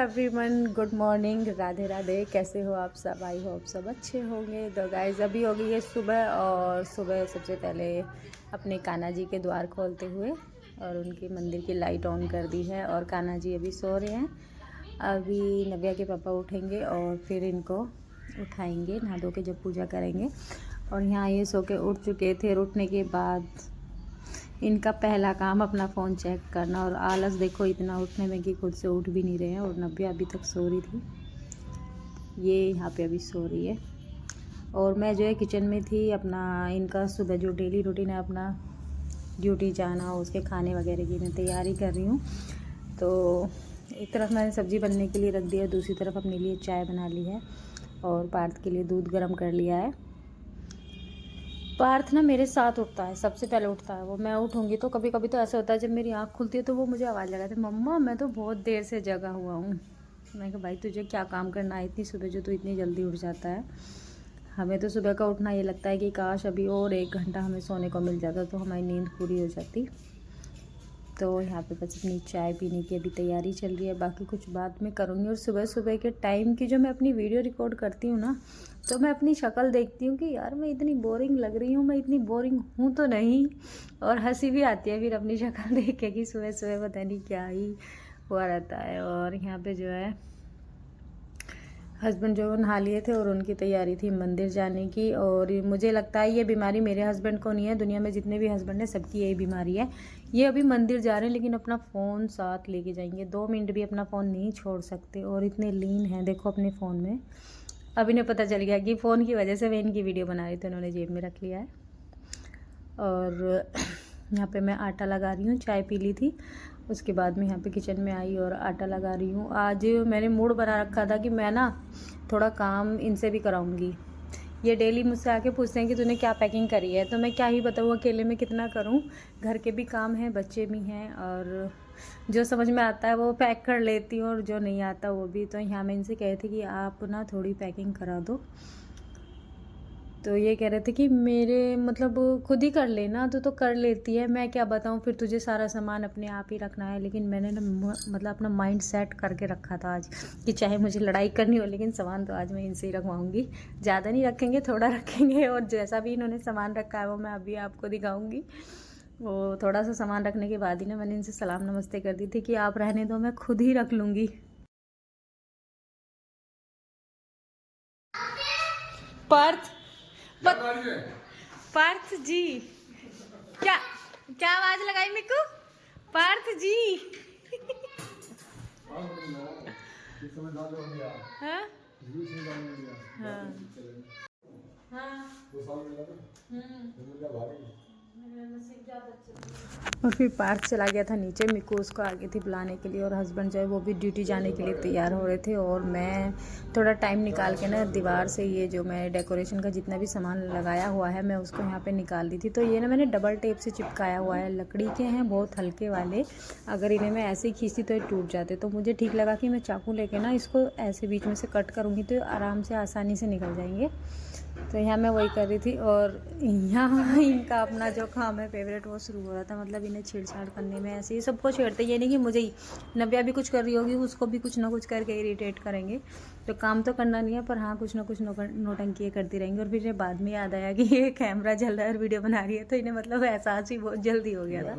Everyone, good morning, Radhe Radhe. कैसे हो आप सब? आई होप सब अच्छे होंगे। तो गाइस अभी हो गई है सुबह, और सुबह सबसे पहले अपने कान्हा जी के द्वार खोलते हुए और उनके मंदिर की लाइट ऑन कर दी है। और कान्हा जी अभी सो रहे हैं। अभी नव्या के पापा उठेंगे और फिर इनको उठाएंगे, नहा धो के जब पूजा करेंगे। और यहाँ ये सो के उठ चुके थे। उठने के बाद इनका पहला काम अपना फ़ोन चेक करना, और आलस देखो इतना उठने में कि खुद से उठ भी नहीं रहे हैं। और नव्या अभी तक सो रही थी, ये यहाँ पे अभी सो रही है। और मैं जो है किचन में थी, अपना इनका सुबह जो डेली रूटीन है, अपना ड्यूटी जाना, उसके खाने वगैरह की मैं तैयारी कर रही हूँ। तो एक तरफ मैंने सब्ज़ी बनने के लिए रख दिया, दूसरी तरफ अपने लिए चाय बना ली है और पार्थ के लिए दूध गर्म कर लिया है। पार्थ ना मेरे साथ उठता है, सबसे पहले उठता है वो। मैं उठूँगी तो कभी कभी तो ऐसा होता है, जब मेरी आँख खुलती है तो वो मुझे आवाज़ लगाता है, मम्मा मैं तो बहुत देर से जगा हुआ हूँ। मैं कहा भाई तुझे क्या काम करना है इतनी सुबह जो तू इतनी जल्दी उठ जाता है। हमें तो सुबह का उठना ये लगता है कि काश अभी और 1 घंटा हमें सोने को मिल जाता तो हमारी नींद पूरी हो जाती। तो यहाँ पे बस अपनी चाय पीने की अभी तैयारी चल रही है, बाकी कुछ बाद में करूँगी। और सुबह सुबह के टाइम की जो मैं अपनी वीडियो रिकॉर्ड करती हूँ ना, तो मैं अपनी शक्ल देखती हूँ कि यार मैं इतनी बोरिंग लग रही हूँ, मैं इतनी बोरिंग हूँ तो नहीं। और हंसी भी आती है फिर अपनी शक्ल देख के कि सुबह सुबह पता नहीं क्या ही हुआ रहता है। और यहाँ पे जो है हस्बैंड जो नहा लिए थे और उनकी तैयारी थी मंदिर जाने की। और मुझे लगता है ये बीमारी मेरे हस्बैंड को नहीं है, दुनिया में जितने भी हस्बैंड हैं सबकी यही बीमारी है। ये अभी मंदिर जा रहे हैं लेकिन अपना फ़ोन साथ लेके जाएंगे, 2 मिनट भी अपना फ़ोन नहीं छोड़ सकते। और इतने लीन हैं देखो अपने फ़ोन में। अभी इन्हें पता चल गया कि फ़ोन की वजह से मैं इनकी वीडियो बना रही थी, उन्होंने जेब में रख लिया है। और यहाँ पे मैं आटा लगा रही हूँ, चाय पी ली थी उसके बाद में यहाँ पे किचन में आई और आटा लगा रही हूँ। आज मैंने मूड बना रखा था कि मैं ना थोड़ा काम इनसे भी कराऊंगी। ये डेली मुझसे आके पूछते हैं कि तूने क्या पैकिंग करी है, तो मैं क्या ही बताऊँ अकेले में कितना करूँ। घर के भी काम हैं, बच्चे भी हैं, और जो समझ में आता है वो पैक कर लेती हूँ और जो नहीं आता वो भी। तो यहाँ मैं इनसे कह रही थी कि आप ना थोड़ी पैकिंग करा दो। तो ये कह रहे थे कि मेरे मतलब खुद ही कर लेना, तो कर लेती है, मैं क्या बताऊँ फिर तुझे सारा सामान अपने आप ही रखना है। लेकिन मैंने ना मतलब अपना माइंड सेट करके रखा था आज कि चाहे मुझे लड़ाई करनी हो लेकिन सामान तो आज मैं इनसे ही रखवाऊँगी। ज़्यादा नहीं रखेंगे, थोड़ा रखेंगे। और जैसा भी इन्होंने सामान रखा है वो मैं अभी आपको दिखाऊँगी। वो थोड़ा सा सामान रखने के बाद ही ना मैंने इनसे सलाम नमस्ते कर दी थी कि आप रहने दो, मैं खुद ही रख लूँगी। पार्थ पार्थ जी, क्या क्या आवाज लगाई मेरे को? पार्थ जी। हाँ हाँ और फिर पार्थ चला गया था नीचे, मिक्कू उसको आगे थी बुलाने के लिए। और हस्बैंड जो है वो भी ड्यूटी जाने के लिए तैयार हो रहे थे। और मैं थोड़ा टाइम निकाल के ना दीवार से ये जो मैं डेकोरेशन का जितना भी सामान लगाया हुआ है मैं उसको यहाँ पे निकाल दी थी। तो ये ना मैंने डबल टेप से चिपकाया हुआ है, लकड़ी के हैं बहुत हल्के वाले। अगर इन्हें मैं ऐसे ही खींचती तो ये टूट जाते। तो मुझे ठीक लगा कि मैं चाकू लेके ना इसको ऐसे बीच में से कट करूँगी तो आराम से आसानी से निकल जाएंगे। तो यहाँ मैं वही कर रही थी। और यहाँ इनका अपना जो काम है फेवरेट वो शुरू हो रहा था, मतलब इन्हें छेड़छाड़ करने में। ऐसे ही सबको छेड़ते, ये नहीं कि मुझे ही, नव्या भी कुछ कर रही होगी उसको भी कुछ ना कुछ करके इरिटेट करेंगे। तो काम तो करना नहीं है पर हाँ कुछ ना कुछ नौटंकी करती रहेंगी। और फिर इन्हें बाद में याद आया कि ये कैमरा जल रहा है और वीडियो बना रही है, तो इन्हें मतलब एहसास ही बहुत जल्दी हो गया था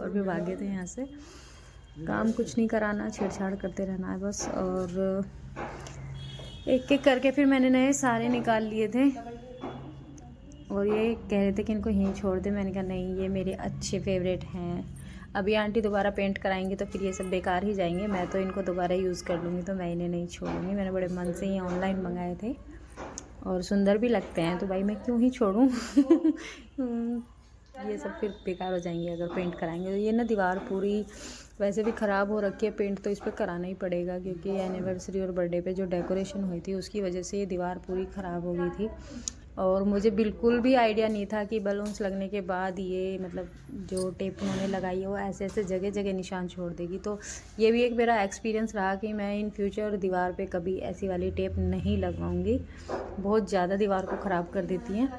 और फिर भागे थे यहाँ से। काम कुछ नहीं कराना, छेड़छाड़ करते रहना है बस। और एक एक करके फिर मैंने नए सारे निकाल लिए थे। और ये कह रहे थे कि इनको यहीं छोड़ दे, मैंने कहा नहीं ये मेरे अच्छे फेवरेट हैं। अभी आंटी दोबारा पेंट कराएंगे तो फिर ये सब बेकार ही जाएंगे, मैं तो इनको दोबारा यूज़ कर लूँगी, तो मैं इन्हें नहीं छोड़ूंगी। मैंने बड़े मन से ये ऑनलाइन मंगाए थे और सुंदर भी लगते हैं, तो भाई मैं क्यों ही छोड़ूँ। ये सब फिर बेकार हो जाएंगे अगर पेंट कराएंगे। तो ये ना दीवार पूरी वैसे भी ख़राब हो रखी है, पेंट तो इस पर कराना ही पड़ेगा क्योंकि एनिवर्सरी और बर्थडे पे जो डेकोरेशन हुई थी उसकी वजह से ये दीवार पूरी ख़राब हो गई थी। और मुझे बिल्कुल भी आइडिया नहीं था कि बलून्स लगने के बाद ये मतलब जो टेप उन्होंने लगाई है वो ऐसे ऐसे जगह जगह निशान छोड़ देगी। तो ये भी एक मेरा एक्सपीरियंस रहा कि मैं इन फ्यूचर दीवार पे कभी ऐसी वाली टेप नहीं लगवाऊंगी, बहुत ज़्यादा दीवार को ख़राब कर देती हैं।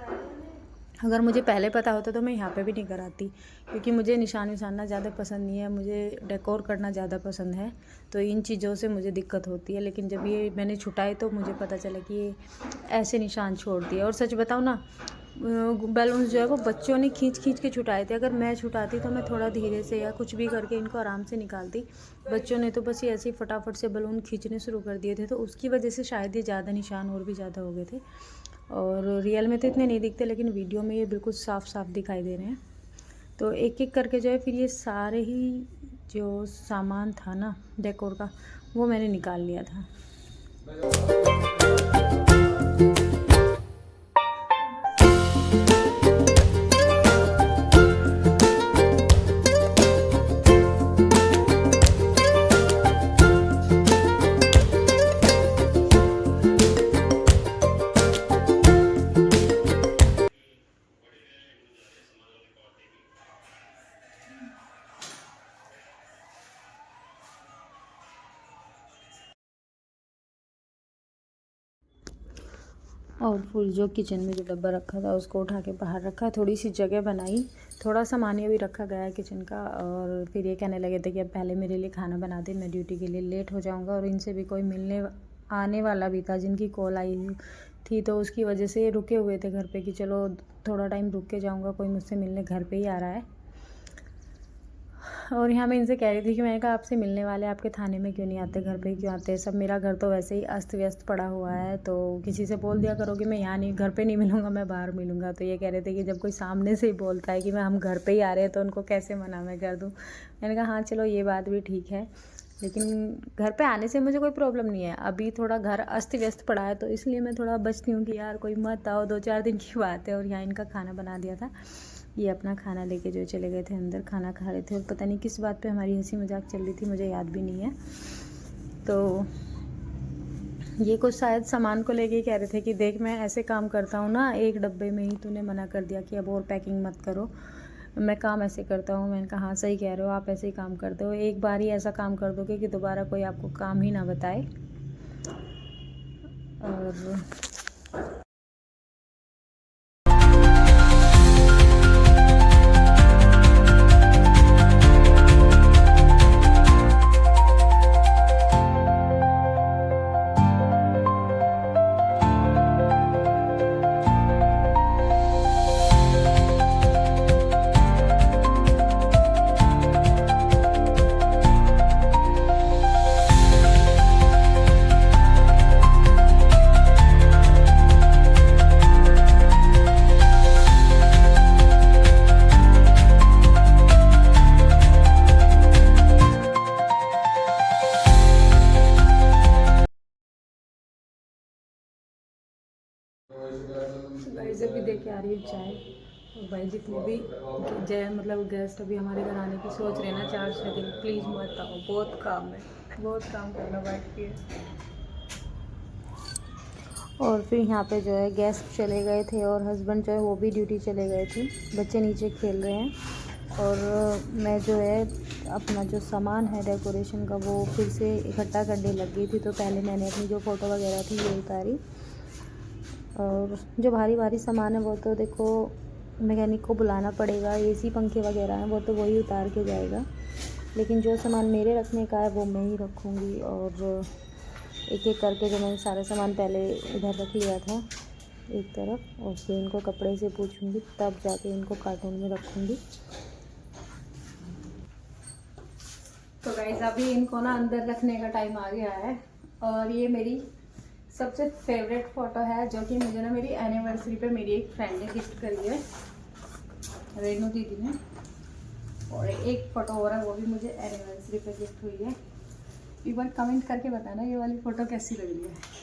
अगर मुझे पहले पता होता तो मैं यहाँ पे भी नहीं कराती, क्योंकि मुझे निशान विशानना ज़्यादा पसंद नहीं है, मुझे डेकोर करना ज़्यादा पसंद है। तो इन चीज़ों से मुझे दिक्कत होती है। लेकिन जब ये मैंने छुटाए तो मुझे पता चला कि ये ऐसे निशान छोड़ दिए। और सच बताऊँ ना, बैलून्स जो है वो बच्चों ने खींच खींच के छुटाए थे। अगर मैं छुटाती तो मैं थोड़ा धीरे से या कुछ भी करके इनको आराम से निकालती। बच्चों ने तो बस ये ऐसे ही फटाफट से बैलून खींचने शुरू कर दिए थे, तो उसकी वजह से शायद ये ज़्यादा निशान और भी ज़्यादा हो गए थे। और रियल में तो इतने नहीं दिखते, लेकिन वीडियो में ये बिल्कुल साफ साफ दिखाई दे रहे हैं। तो एक एक करके जो है फिर ये सारे ही जो सामान था ना डेकोर का, वो मैंने निकाल लिया था। और फुल जो किचन में जो डब्बा रखा था उसको उठा के बाहर रखा, थोड़ी सी जगह बनाई, थोड़ा सामान ये भी रखा गया है किचन का। और फिर ये कहने लगे थे कि अब पहले मेरे लिए खाना बना दे, मैं ड्यूटी के लिए लेट हो जाऊंगा। और इनसे भी कोई मिलने आने वाला भी था, जिनकी कॉल आई थी, तो उसकी वजह से ये रुके हुए थे घर पे कि चलो थोड़ा टाइम रुक के जाऊँगा, कोई मुझसे मिलने घर पर ही आ रहा है। और यहाँ मैं इनसे कह रही थी कि मैंने कहा आपसे मिलने वाले आपके थाने में क्यों नहीं आते, घर पे क्यों आते हैं सब। मेरा घर तो वैसे ही अस्त व्यस्त पड़ा हुआ है, तो किसी से बोल दिया करो कि मैं यहाँ नहीं, घर पे नहीं मिलूँगा, मैं बाहर मिलूँगा। तो ये कह रहे थे कि जब कोई सामने से ही बोलता है कि हम घर पे ही आ रहे हैं तो उनको कैसे मना मैं कर दूँ। मैंने कहा हाँ चलो ये बात भी ठीक है, लेकिन घर पे आने से मुझे कोई प्रॉब्लम नहीं है। अभी थोड़ा घर अस्त व्यस्त पड़ा है, तो इसलिए मैं थोड़ा बचती हूँ कि यार कोई मत आओ, 2-4 दिन की बात है। और यहाँ इनका खाना बना दिया था, ये अपना खाना लेके जो चले गए थे अंदर, खाना खा रहे थे। और पता नहीं किस बात पे हमारी हंसी मजाक चल रही थी, मुझे याद भी नहीं है। तो ये कुछ शायद सामान को लेके कह रहे थे कि देख मैं ऐसे काम करता हूँ ना, एक डब्बे में ही तूने मना कर दिया कि अब और पैकिंग मत करो, मैं काम ऐसे करता हूँ। मैंने कहा हाँ सही कह रहे हो, आप ऐसे ही काम करते हो, एक बार ही ऐसा काम कर दोगे कि दोबारा कोई आपको काम ही ना बताए। और भाई से भी दे के आ रही है चाय। और भाई जितने भी मतलब गेस्ट अभी हमारे घर आने की सोच रहे हैं ना 4-6 दिन, प्लीज़ मत आओ, बहुत काम है, बहुत काम करना बाकी है। और फिर यहाँ पे जो है गेस्ट चले गए थे और हस्बैंड जो है वो भी ड्यूटी चले गए थे, बच्चे नीचे खेल रहे हैं। और मैं जो है अपना जो सामान है डेकोरेशन का वो फिर से इकट्ठा करने लग गई थी। तो पहले मैंने अपनी जो फ़ोटो वगैरह थी वो उतारी, और जो भारी भारी सामान है वो तो देखो मैकेनिक को बुलाना पड़ेगा, एसी पंखे वगैरह हैं वो तो वही उतार के जाएगा। लेकिन जो सामान मेरे रखने का है वो मैं ही रखूँगी। और एक एक करके जो मैंने सारा सामान पहले इधर रख लिया था एक तरफ, और फिर इनको कपड़े से पूछूंगी तब जाके इनको कार्टून में रखूँगी। तो गाइस अभी इनको ना अंदर रखने का टाइम आ गया है। और ये मेरी सबसे फेवरेट फ़ोटो है जो कि मुझे ना मेरी एनिवर्सरी पे मेरी एक फ्रेंड ने गिफ्ट करी है, रेनू दीदी ने। और एक फ़ोटो और है वो भी मुझे एनिवर्सरी पे गिफ्ट हुई है। एक बार कमेंट करके बताना ये वाली फ़ोटो कैसी लग रही है।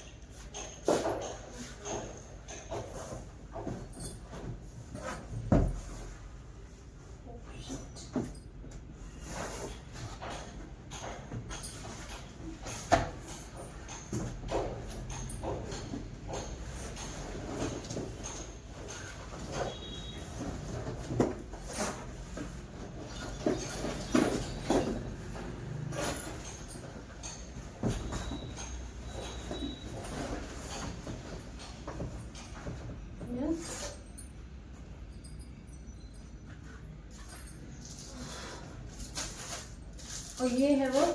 ये है वो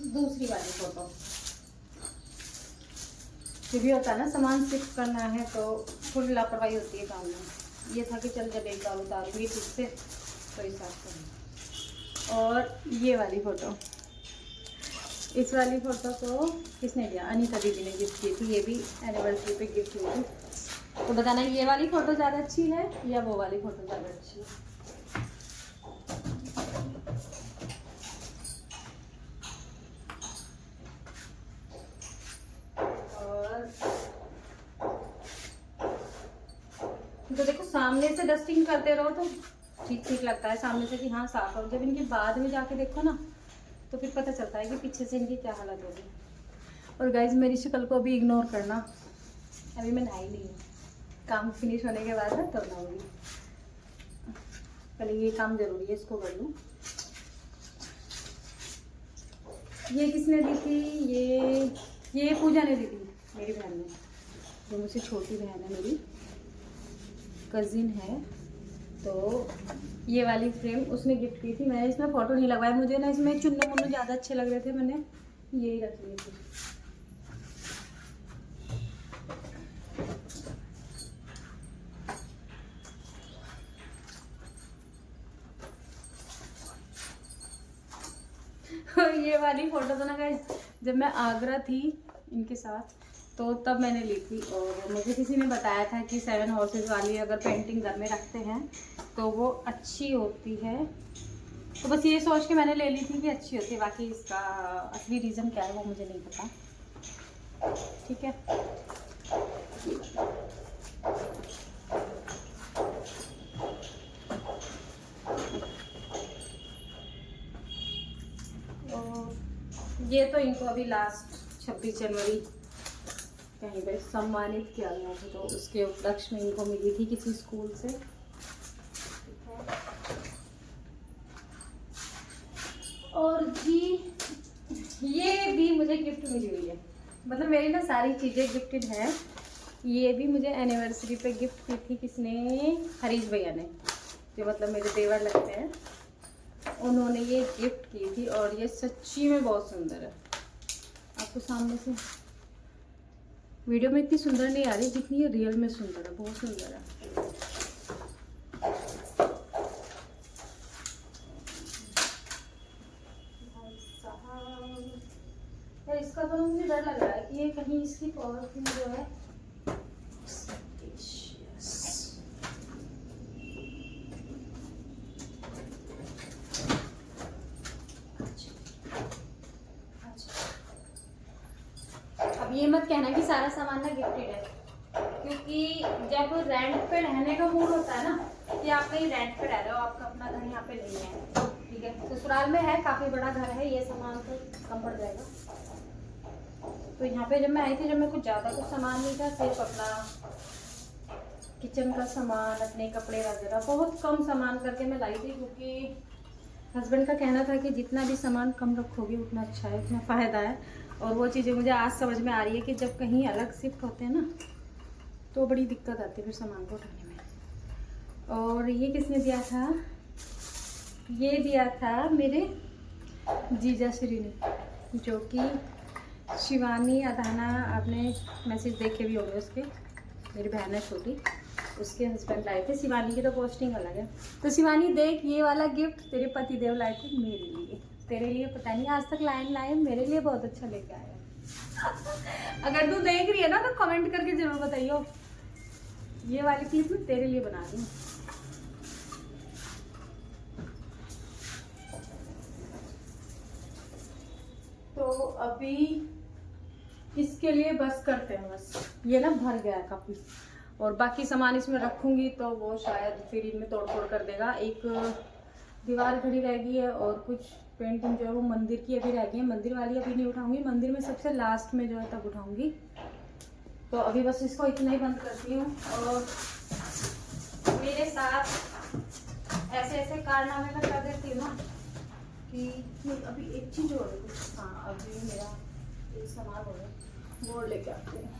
दूसरी वाली फ़ोटो। जो भी होता है ना, सामान शिफ्ट करना है तो थोड़ी लापरवाही होती है काम में। ये था कि चल जब एक बार उतारूँगी ठीक से तो हिसाब से। और ये वाली फ़ोटो, इस वाली फ़ोटो को किसने दिया? अनीता दीदी ने गिफ्ट की थी। ये भी एनिवर्सरी पे गिफ्ट हुई थी। तो बताना ये वाली फ़ोटो ज़्यादा अच्छी है या वो वाली फ़ोटो ज़्यादा अच्छी है। तो देखो सामने से डस्टिंग करते रहो तो ठीक ठीक लगता है सामने से कि हाँ साफ हो। जब इनके बाद में जाके देखो ना तो फिर पता चलता है कि पीछे से इनकी क्या हालत होगी। और गाइज मेरी शक्ल को भी इग्नोर करना, अभी मैं नहाई नहीं हूँ। काम फिनिश होने के बाद ना तब नहाऊंगी। पहले ये काम जरूरी है, इसको कर लूँ। ये किसने दी थी? ये पूजा ने दी थी, मेरी बहन ने, जो मुझसे छोटी बहन है, मेरी कज़िन है। तो ये वाली फ्रेम उसने गिफ्ट की थी। मैंने इसमें फ़ोटो नहीं लगवाया, मुझे ना इसमें चुन्नू मुन्नू ज़्यादा अच्छे लग रहे थे, मैंने यही रख लिए थे। ये वाली फ़ोटो तो ना गाइस जब मैं आगरा थी इनके साथ तो तब मैंने ली थी। और मुझे किसी ने बताया था कि 7 हॉर्सेस वाली अगर पेंटिंग घर में रखते हैं तो वो अच्छी होती है। तो बस ये सोच के मैंने ले ली थी कि अच्छी होती है। बाकी इसका असली रीज़न क्या है वो मुझे नहीं पता। ठीक है, ये तो इनको अभी लास्ट 26 जनवरी कहीं पर सम्मानित किया गया था, तो उसके उपलक्ष्य में इनको मिली थी किसी स्कूल से। और जी ये भी मुझे गिफ्ट मिली हुई है, मतलब मेरी ना सारी चीज़ें गिफ्टेड है। ये भी मुझे एनिवर्सरी पे गिफ्ट की थी किसने? हरीश भैया ने, जो मतलब मेरे देवर लगते हैं, उन्होंने ये गिफ्ट की थी। और ये सच्ची में बहुत सुंदर है। आपको सामने से वीडियो में इतनी सुंदर नहीं आ रही जितनी ये रियल में सुंदर है, बहुत सुंदर है। यार इसका तो मुझे डर लग रहा है कि ये कहीं इसकी पॉलिथीन जो है अब ये मत कहना कि सारा सामान ना गिफ्टेड है, क्योंकि जब रेंट पे रहने का मूड होता है ना कि आप कहीं रेंट पे रह रहे हो, आपका अपना घर यहाँ पे नहीं है, ठीक है। ससुराल में है, काफ़ी बड़ा घर है, ये सामान तो कम पड़ जाएगा। तो यहाँ पे जब मैं आई थी, जब मैं कुछ ज़्यादा कुछ सामान नहीं था, सिर्फ अपना किचन का सामान, अपने कपड़े वगैरह बहुत कम सामान करके मैं लाई थी, क्योंकि हस्बैंड का कहना था कि जितना भी सामान कम रखोगे उतना अच्छा है, उतना फ़ायदा है। और वो चीज़ें मुझे आज समझ में आ रही है कि जब कहीं अलग शिफ्ट होते हैं ना तो बड़ी दिक्कत आती है फिर सामान को उठाने में। और ये किसने दिया था? ये दिया था मेरे जीजा श्री ने, जो कि शिवानी अधाना, आपने मैसेज देखे भी होंगे उसके, मेरी बहन है छोटी, उसके हस्बैंड लाए थे। शिवानी की तो पोस्टिंग अलग है। तो शिवानी देख, ये वाला गिफ्ट तेरे पति देव लाए थे मेरे लिए, तेरे लिए पता नहीं आज तक लाए, मेरे लिए बहुत अच्छा लेके आया। अगर तू देख रही है ना तो कमेंट करके जरूर बताइयो। ये वाली क्लिप मैं तेरे लिए बना रही हूँ। तो अभी इसके लिए बस करते हैं, बस ये ना भर गया है काफ़ी, और बाकी सामान इसमें रखूँगी तो वो शायद फिर इनमें तोड़ फोड़ कर देगा। एक दीवार खड़ी रह गई है और कुछ पेंटिंग जो है वो मंदिर की अभी रह गई है। मंदिर वाली अभी नहीं उठाऊंगी, मंदिर में सबसे लास्ट में जो है तब उठाऊंगी। तो अभी बस इसको इतना ही बंद करती हूँ। और मेरे साथ ऐसे ऐसे कारनामे में कर देती हूँ ना कि अभी एक चीज़ हो रही है। हाँ, अभी मेरा एक सामान हो रहा है, वो लेके आती हूँ।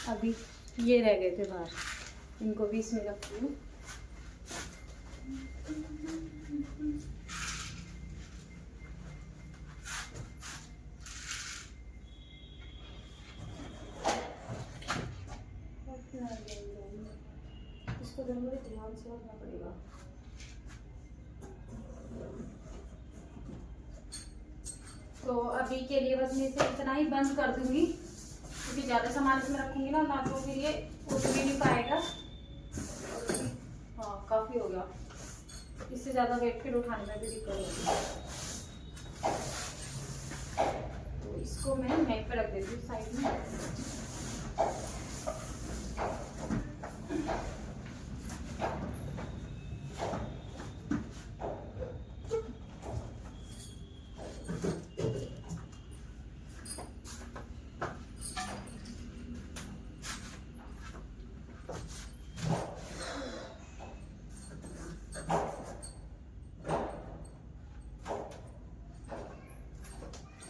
अभी ये रह गए थे बाहर, इनको भी इसमें रखती हूँ। इसको तो मुझे ध्यान से रखना पड़ेगा। तो अभी के लिए बस मैं इसे इतना ही बंद कर दूंगी, क्योंकि ज़्यादा सामान इसमें रखूंगी ना तो फिर ये उठ भी नहीं पाएगा। हाँ काफ़ी हो गया, इससे ज़्यादा वेट फिर उठाने में भी दिक्कत होगी। तो इसको मैं नेक पे रख देती हूँ साइड में।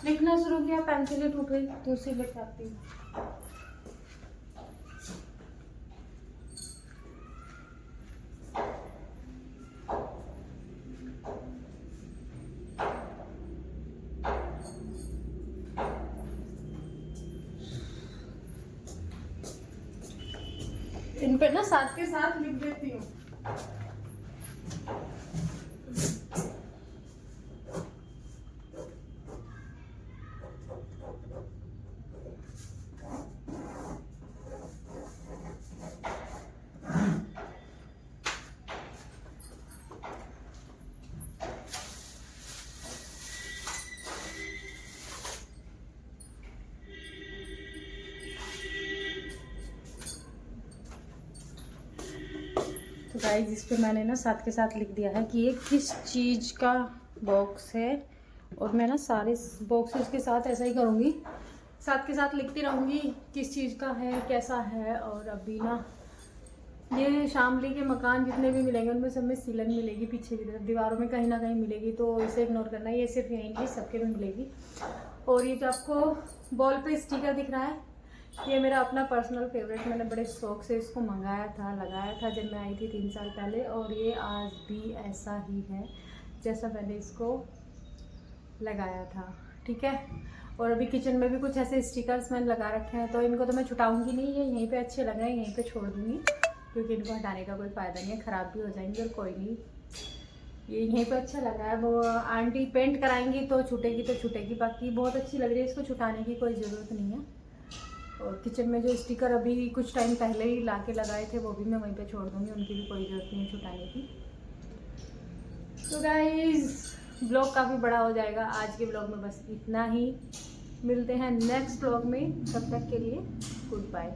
लिखना शुरू किया, पेंसिलें टूट गई तो उसे लेकर आती हूँ। इन पे ना साथ के साथ लिख देती हूँ। तो गाइस इस पे मैंने ना साथ के साथ लिख दिया है कि ये किस चीज़ का बॉक्स है, और मैं ना सारे बॉक्सेस के साथ ऐसा ही करूँगी, साथ के साथ लिखती रहूँगी किस चीज़ का है, कैसा है। और अभी ना ये शामली के मकान जितने भी मिलेंगे उनमें सब में सीलन मिलेगी, पीछे की तरफ दीवारों में कहीं ना कहीं मिलेगी, तो इसे इग्नोर करना, ये सिर्फ यहीं नहीं सबके में मिलेगी। और ये जो आपको बॉल पे स्टिकर दिख रहा है, ये मेरा अपना पर्सनल फेवरेट, मैंने बड़े शौक से इसको मंगाया था, लगाया था जब मैं आई थी 3 साल पहले, और ये आज भी ऐसा ही है जैसा मैंने इसको लगाया था। ठीक है। और अभी किचन में भी कुछ ऐसे स्टिकर्स मैंने लगा रखे हैं, तो इनको तो मैं छुटाऊंगी नहीं, ये यहीं पे अच्छे लग रहे हैं, यहीं पे छोड़ दूंगी, क्योंकि इनको हटाने का कोई फ़ायदा नहीं है, ख़राब भी हो जाएंगे। और कोई नहीं, ये यहीं पे अच्छा लग रहा है। वो आंटी पेंट कराएंगी तो छूटेगी तो छूटेगी, बाकी बहुत अच्छी लग रही है, इसको छुटाने की कोई ज़रूरत नहीं है। और किचन में जो स्टिकर अभी कुछ टाइम पहले ही ला के लगाए थे वो भी मैं वहीं पे छोड़ दूँगी, उनकी भी कोई ज़रूरत नहीं है छुटाने की। तो गाइस ब्लॉग काफ़ी बड़ा हो जाएगा, आज के ब्लॉग में बस इतना ही। मिलते हैं नेक्स्ट ब्लॉग में, तब तक के लिए गुड बाय।